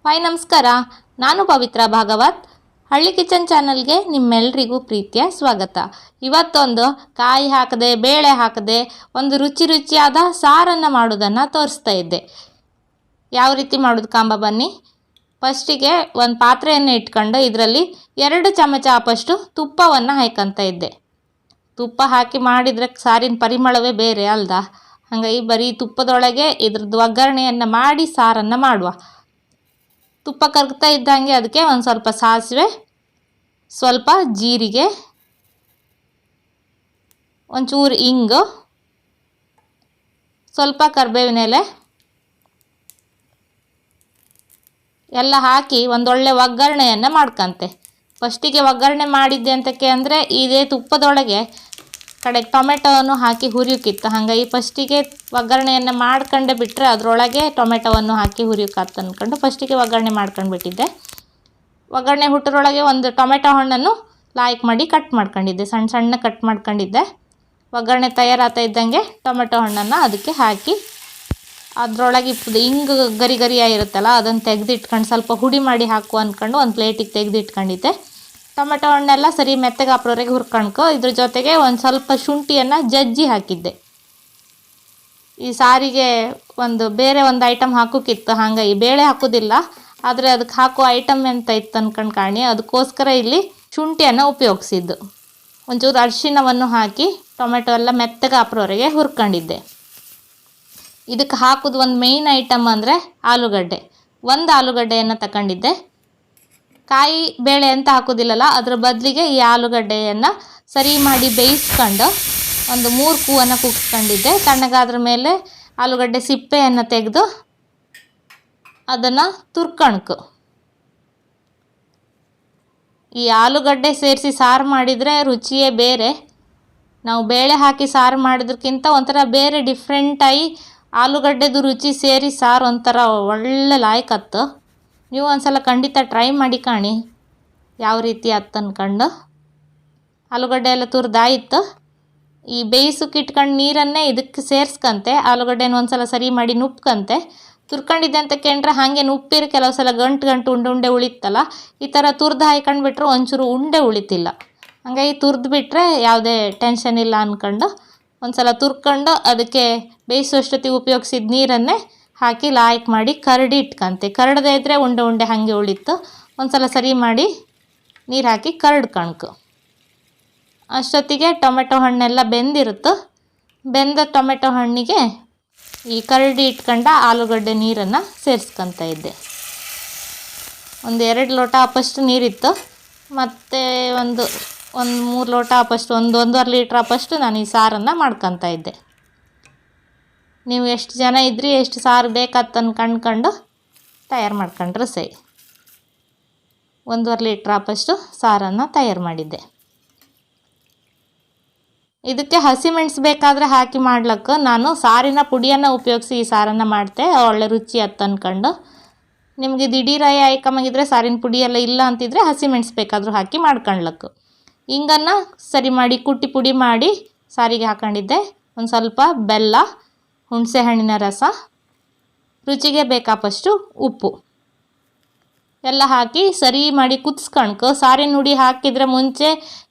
Hi ನಮಸ್ಕಾರ, ನಾನು ಪವಿತ್ರ ಭಾಗವತ್. ಹಳ್ಳಿ ಕಿಚನ್ ಚಾನಲ್ಗೆ ನಿಮ್ಮೆಲ್ಲರಿಗೂ ಪ್ರೀತಿಯ ಸ್ವಾಗತ. ಇವತ್ತೊಂದು ಕಾಯಿ ಹಾಕದೆ ಬೇಳೆ ಹಾಕದೆ ಒಂದು ರುಚಿಯಾದ ಸಾರನ್ನು ಮಾಡೋದನ್ನು ತೋರಿಸ್ತಾ ಇದ್ದೆ. ಯಾವ ರೀತಿ ಮಾಡೋದು ಕಾಂಬ ಬನ್ನಿ. ಫಸ್ಟಿಗೆ ಒಂದು ಪಾತ್ರೆಯನ್ನು ಇಟ್ಕೊಂಡು ಇದರಲ್ಲಿ 2 ಚಮಚ ಆಪಷ್ಟು ತುಪ್ಪವನ್ನು ಹಾಯ್ಕೊತ ಇದ್ದೆ. ತುಪ್ಪ ಹಾಕಿ ಮಾಡಿದರೆ ಸಾರಿನ ಪರಿಮಳವೇ ಬೇರೆ ಅಲ್ದಾ. ಹಾಗಾಗಿ ಬರೀ ತುಪ್ಪದೊಳಗೆ ಇದ್ರದ್ದು ಒಗ್ಗರಣೆಯನ್ನು ಮಾಡಿ ಸಾರನ್ನು ಮಾಡುವ. ತುಪ್ಪ ಕರಗ್ತಾ ಇದ್ದಂಗೆ ಅದಕ್ಕೆ ಒಂದು ಸ್ವಲ್ಪ ಸಾಸಿವೆ, ಸ್ವಲ್ಪ ಜೀರಿಗೆ, ಒಂಚೂರು ಇಂಗು, ಸ್ವಲ್ಪ ಕರಿಬೇವಿನ ಎಲೆ ಎಲ್ಲ ಹಾಕಿ ಒಂದೊಳ್ಳೆ ಒಗ್ಗರಣೆಯನ್ನು ಮಾಡ್ಕೊಂತೆ. ಫಸ್ಟಿಗೆ ಒಗ್ಗರಣೆ ಮಾಡಿದ್ದೆ ಅಂತಕ್ಕೆ ಅಂದರೆ ಇದೇ ತುಪ್ಪದೊಳಗೆ ಕಡೆಗೆ ಟೊಮೆಟೊವನ್ನು ಹಾಕಿ ಹುರಿಯೋಕ್ಕಿತ್ತು. ಹಾಗಾಗಿ ಫಸ್ಟಿಗೆ ಒಗ್ಗರಣೆಯನ್ನು ಮಾಡ್ಕೊಂಡೆ ಬಿಟ್ಟರೆ ಅದರೊಳಗೆ ಟೊಮೆಟೊವನ್ನು ಹಾಕಿ ಹುರಿಯೋಕ್ಕಾಗ್ತು ಅಂದ್ಕೊಂಡು ಫಸ್ಟಿಗೆ ಒಗ್ಗರಣೆ ಮಾಡ್ಕೊಂಡು ಬಿಟ್ಟಿದ್ದೆ. ಒಗ್ಗರಣೆ ಹುಟ್ಟರೊಳಗೆ ಒಂದು ಟೊಮೆಟೊ ಹಣ್ಣನ್ನು ಲಾಯ್ಕ್ ಮಾಡಿ ಕಟ್ ಮಾಡ್ಕೊಂಡಿದ್ದೆ, ಸಣ್ಣ ಸಣ್ಣ ಕಟ್ ಮಾಡ್ಕೊಂಡಿದ್ದೆ. ಒಗ್ಗರಣೆ ತಯಾರಾಗ್ತಾ ಇದ್ದಂಗೆ ಟೊಮೆಟೊ ಹಣ್ಣನ್ನು ಅದಕ್ಕೆ ಹಾಕಿ ಅದರೊಳಗೆ ಹಿಂಗೆ ಗರಿಯಾಗಿರುತ್ತಲ್ಲ ಅದನ್ನು ತೆಗೆದಿಟ್ಕೊಂಡು ಸ್ವಲ್ಪ ಹುಡಿ ಮಾಡಿ ಹಾಕು ಅಂದ್ಕೊಂಡು ಒಂದು ಪ್ಲೇಟಿಗೆ ತೆಗೆದಿಟ್ಕೊಂಡಿದ್ದೆ. ಟೊಮೆಟೊ ಹಣ್ಣೆಲ್ಲ ಸರಿ ಮೆತ್ತಗೆ ಹಾಕೋವರೆಗೆ ಹುರ್ಕೊಂಡ್ಕೊ. ಇದ್ರ ಜೊತೆಗೆ ಒಂದು ಸ್ವಲ್ಪ ಶುಂಠಿಯನ್ನು ಜಜ್ಜಿ ಹಾಕಿದ್ದೆ. ಈ ಸಾರಿಗೆ ಬೇರೆ ಒಂದು ಐಟಮ್ ಹಾಕೋಕ್ಕಿತ್ತು, ಹಾಗಾಗಿ ಬೇಳೆ ಹಾಕೋದಿಲ್ಲ, ಆದರೆ ಅದಕ್ಕೆ ಹಾಕೋ ಐಟಮ್ ಎಂತ ಇತ್ತು ಅಂದ್ಕೊಂಡು ಕಾಣಿ, ಅದಕ್ಕೋಸ್ಕರ ಇಲ್ಲಿ ಶುಂಠಿಯನ್ನು ಉಪಯೋಗಿಸಿದ್ದು. ಒಂಚೂರು ಅರಿಶಿಣವನ್ನು ಹಾಕಿ ಟೊಮೆಟೊ ಎಲ್ಲ ಮೆತ್ತಗೆ ಹಾಕೋವರೆಗೆ ಹುರ್ಕೊಂಡಿದ್ದೆ. ಇದಕ್ಕೆ ಹಾಕೋದು ಒಂದು ಮೇಯ್ನ್ ಐಟಮ್ ಅಂದರೆ ಆಲೂಗಡ್ಡೆ. ಒಂದು ಆಲೂಗಡ್ಡೆಯನ್ನು ತಗೊಂಡಿದ್ದೆ. ಕಾಯಿ ಬೇಳೆ ಅಂತ ಹಾಕೋದಿಲ್ಲಲ್ಲ, ಅದರ ಬದಲಿಗೆ ಈ ಆಲೂಗಡ್ಡೆಯನ್ನು ಸರಿ ಮಾಡಿ ಬೇಯಿಸ್ಕೊಂಡು ಒಂದು 3 ಕೂವನ್ನು ಕುಗ್ಸ್ಕೊಂಡಿದ್ದೆ. ತಣ್ಣಗಾದ್ರ ಮೇಲೆ ಆಲೂಗಡ್ಡೆ ಸಿಪ್ಪೆಯನ್ನು ತೆಗೆದು ಅದನ್ನು ತುರ್ಕಣ್ಕು. ಈ ಆಲೂಗಡ್ಡೆ ಸೇರಿಸಿ ಸಾರು ಮಾಡಿದರೆ ರುಚಿಯೇ ಬೇರೆ. ನಾವು ಬೇಳೆ ಹಾಕಿ ಸಾರು ಮಾಡಿದ್ರಕ್ಕಿಂತ ಒಂಥರ ಬೇರೆ ಡಿಫ್ರೆಂಟಾಗಿ ಆಲೂಗಡ್ಡೆದು ರುಚಿ ಸೇರಿ ಸಾರು ಒಂಥರ ಒಳ್ಳೆ ಲಾಯ್ಕತ್ತು. ನೀವು ಒಂದ್ಸಲ ಖಂಡಿತ ಟ್ರೈ ಮಾಡಿ ಕಾಣಿ ಯಾವ ರೀತಿ ಆಯ್ತು ಅಂದ್ಕೊಂಡು. ಆಲೂಗಡ್ಡೆ ಎಲ್ಲ ತುರಿದಾಯಿತು. ಈ ಬೇಯಿಸೋಕೆ ಇಟ್ಕೊಂಡು ನೀರನ್ನೇ ಇದಕ್ಕೆ ಸೇರಿಸ್ಕಂತೆ. ಆಲೂಗಡ್ಡೆನ ಒಂದ್ಸಲ ಸರಿ ಮಾಡಿ ನುಪ್ಕಂತೆ. ತುರ್ಕೊಂಡಿದ್ದೆ ಅಂತ ಕೇಂದ್ರೆ ಹಾಗೆ ನುಪ್ಪಿರು ಕೆಲವು ಸಲ ಗಂಟು ಉಂಡೆ ಉಳಿತಲ್ಲ, ಈ ಥರ ತುರ್ದು ಹಾಯ್ಕೊಂಡ್ಬಿಟ್ರೆ ಒಂಚೂರು ಉಂಡೆ ಉಳಿತಿಲ್ಲ. ಹಾಗಾಗಿ ತುರ್ದು ಬಿಟ್ಟರೆ ಯಾವುದೇ ಟೆನ್ಷನ್ ಇಲ್ಲ ಅಂದ್ಕೊಂಡು ಒಂದ್ಸಲ ತುರ್ಕೊಂಡು ಅದಕ್ಕೆ ಬೇಯಿಸೋಷ್ಟೊತ್ತಿಗೆ ಉಪಯೋಗಿಸಿದ ನೀರನ್ನೇ ಹಾಕಿ ಲಾಯ್ಕ್ ಮಾಡಿ ಕರಡಿ ಇಟ್ಕಂತೆ. ಕರಡದೇ ಇದ್ದರೆ ಉಂಡೆ ಹಾಗೆ ಉಳಿತು. ಒಂದ್ಸಲ ಸರಿ ಮಾಡಿ ನೀರು ಹಾಕಿ ಕರಡ್ಕಣ್ಕು. ಅಷ್ಟೊತ್ತಿಗೆ ಟೊಮೆಟೊ ಹಣ್ಣೆಲ್ಲ ಬೆಂದಿರುತ್ತೆ. ಬೆಂದ ಟೊಮೆಟೊ ಹಣ್ಣಿಗೆ ಈ ಕರಡಿ ಇಟ್ಕೊಂಡ ಆಲೂಗಡ್ಡೆ ನೀರನ್ನು ಸೇರಿಸ್ಕೊತ ಇದ್ದೆ. ಒಂದು 2 ಲೋಟ ಆಪಷ್ಟು ನೀರಿತ್ತು. ಮತ್ತು ಒಂದು 3 ಲೋಟ ಆಪಷ್ಟು, 1.5 ಲೀಟ್ರ್ ಆಪಷ್ಟು ನಾನು ಈ ಸಾರನ್ನು ಮಾಡ್ಕೊತ ಇದ್ದೆ. ನೀವು ಎಷ್ಟು ಜನ ಇದ್ರಿ, ಎಷ್ಟು ಸಾರು ಬೇಕತ್ತನ್ನು ಕಂಡ್ಕೊಂಡು ತಯಾರು ಮಾಡ್ಕೊಂಡ್ರೆ ಸರಿ. 1.5 ಲೀಟ್ರ್ ಆಪಷ್ಟು ಸಾರನ್ನು ತಯಾರು ಮಾಡಿದ್ದೆ. ಇದಕ್ಕೆ ಹಸಿಮೆಣಸು ಬೇಕಾದರೆ ಹಾಕಿ ಮಾಡ್ಲಿಕ್ಕೆ ನಾನು ಸಾರಿನ ಪುಡಿಯನ್ನು ಉಪಯೋಗಿಸಿ ಈ ಸಾರನ್ನು ಮಾಡ್ತೆ. ಒಳ್ಳೆ ರುಚಿ ಅತ್ತು ಅಂದ್ಕೊಂಡು. ನಿಮಗೆ ದಿಢೀರಾಗಿ ಆಯ್ಕಮ್ಮಾಗಿದ್ದರೆ ಸಾರಿನ ಪುಡಿ ಎಲ್ಲ ಇಲ್ಲ ಅಂತಿದ್ರೆ ಹಸಿಮೆಣಸು ಬೇಕಾದರೂ ಹಾಕಿ ಮಾಡ್ಕೊಳ್ಲಕ್ಕೆ. ಹಿಂಗನ್ನು ಸರಿ ಮಾಡಿ ಕುಟ್ಟಿ ಪುಡಿ ಮಾಡಿ ಸಾರಿಗೆ ಹಾಕೊಂಡಿದ್ದೆ. ಒಂದು ಸ್ವಲ್ಪ ಬೆಲ್ಲ, ಹುಣಸೆ ಹಣ್ಣಿನ ರಸ, ರುಚಿಗೆ ಬೇಕಾಪಷ್ಟು ಉಪ್ಪು ಎಲ್ಲ ಹಾಕಿ ಸರಿ ಮಾಡಿ ಕುದಿಸ್ಕಣ್ಕು. ಸಾರಿನ ಹುಡಿ ಹಾಕಿದರೆ ಮುಂಚೆ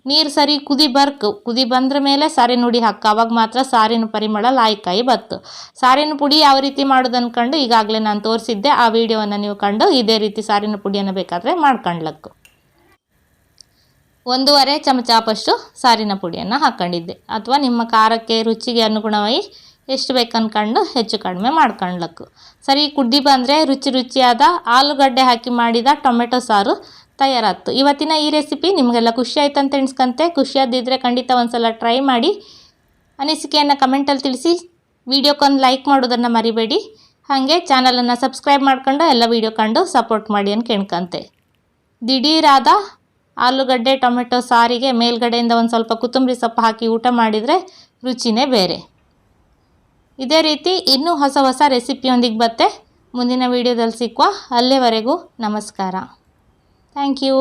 ನೀರು ಸರಿ ಕುದಿ ಬಂದ್ರ ಮೇಲೆ ಸಾರಿನ ಹುಡಿ ಹಾಕು. ಆವಾಗ ಮಾತ್ರ ಸಾರಿನ ಪರಿಮಳ ಲಾಯ್ಕಾಯಿ ಬತ್ತು. ಸಾರಿನ ಪುಡಿ ಯಾವ ರೀತಿ ಮಾಡೋದು ಅಂದ್ಕೊಂಡು ಈಗಾಗಲೇ ನಾನು ತೋರಿಸಿದ್ದೆ. ಆ ವಿಡಿಯೋವನ್ನು ನೀವು ಕಂಡು ಇದೇ ರೀತಿ ಸಾರಿನ ಪುಡಿಯನ್ನು ಬೇಕಾದರೆ ಮಾಡ್ಕೊಂಡ್ಲಕ್ಕು. 1.5 ಚಮಚ ಆಪಷ್ಟು ಸಾರಿನ ಪುಡಿಯನ್ನು ಹಾಕ್ಕೊಂಡಿದ್ದೆ. ಅಥವಾ ನಿಮ್ಮ ಖಾರಕ್ಕೆ ರುಚಿಗೆ ಅನುಗುಣವಾಗಿ ಎಷ್ಟು ಬೇಕನ್ಕೊಂಡು ಹೆಚ್ಚು ಕಡಿಮೆ ಮಾಡ್ಕೊಳ್ಲಕ್ಕು. ಸರಿ ಕುದಿ ಬಂದರೆ ರುಚಿಯಾದ ಆಲೂಗಡ್ಡೆ ಹಾಕಿ ಮಾಡಿದ ಟೊಮೆಟೊ ಸಾರು ತಯಾರಾಯ್ತು. ಇವತ್ತಿನ ಈ ರೆಸಿಪಿ ನಿಮಗೆಲ್ಲ ಖುಷಿ ಆಯ್ತು ಅಂತ ಎಣಿಸ್ಕಂತೆ. ಖುಷಿಯಾದಿದ್ದರೆ ಖಂಡಿತ ಒಂದ್ಸಲ ಟ್ರೈ ಮಾಡಿ ಅನಿಸಿಕೆಯನ್ನು ಕಮೆಂಟಲ್ಲಿ ತಿಳಿಸಿ. ವಿಡಿಯೋಕ್ಕೊಂದು ಲೈಕ್ ಮಾಡೋದನ್ನು ಮರಿಬೇಡಿ. ಹಾಗೆ ಚಾನಲನ್ನು ಸಬ್ಸ್ಕ್ರೈಬ್ ಮಾಡ್ಕೊಂಡು ಎಲ್ಲ ವಿಡಿಯೋ ಕಂಡು ಸಪೋರ್ಟ್ ಮಾಡಿ ಅಂತ ಕೇಳ್ಕಂತೆ. ದಿಢೀರಾದ ಆಲೂಗಡ್ಡೆ ಟೊಮೆಟೊ ಸಾರಿಗೆ ಮೇಲ್ಗಡೆಯಿಂದ ಒಂದು ಸ್ವಲ್ಪ ಕೊತ್ತಂಬರಿ ಸೊಪ್ಪು ಹಾಕಿ ಊಟ ಮಾಡಿದರೆ ರುಚಿನೇ ಬೇರೆ. ಇದೇ ರೀತಿ ಇನ್ನೂ ಹೊಸ ರೆಸಿಪಿಯೊಂದಿಗೆ ಬತ್ತೆ ಮುಂದಿನ ವಿಡಿಯೋದಲ್ಲಿ ಸಿಕ್ಕುವ. ಅಲ್ಲಿವರೆಗೂ ನಮಸ್ಕಾರ. Thank you.